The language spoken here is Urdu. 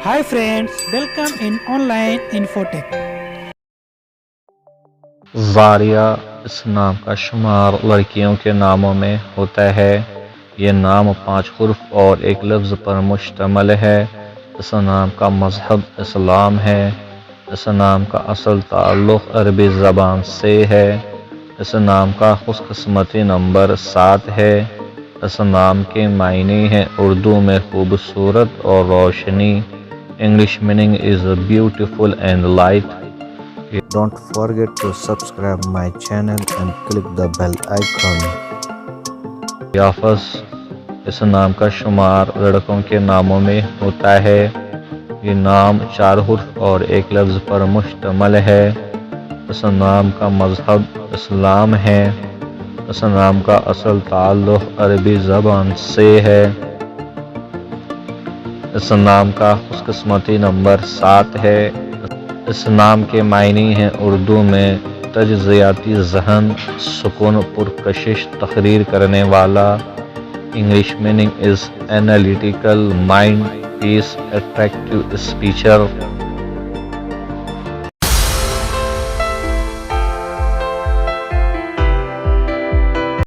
Hi friends, welcome in online infotech. زاریہ اس نام کا شمار لڑکیوں کے ناموں میں ہوتا ہے۔ یہ نام 5 حرف اور ایک لفظ پر مشتمل ہے۔ اس نام کا مذہب اسلام ہے۔ اس نام کا اصل تعلق عربی زبان سے ہے۔ اس نام کا خوش قسمتی نمبر 7 ہے۔ اس نام کے معنی ہیں اردو میں خوبصورت اور روشنی۔ English meaning is beautiful and light. Don't forget to subscribe my channel and click the bell icon. یافس اس نام کا شمار لڑکوں کے ناموں میں ہوتا ہے۔ یہ نام 4 حرف اور ایک لفظ پر مشتمل ہے۔ اس نام کا مذہب اسلام ہے۔ اس نام کا اصل تعلق عربی زبان سے ہے۔ اس نام کا خوش قسمتی نمبر 7 ہے۔ اس نام کے معنی ہیں اردو میں تجزیاتی ذہن، سکون، پرکشش، تقریر کرنے والا۔ English meaning is analytical mind, peace, attractive speaker.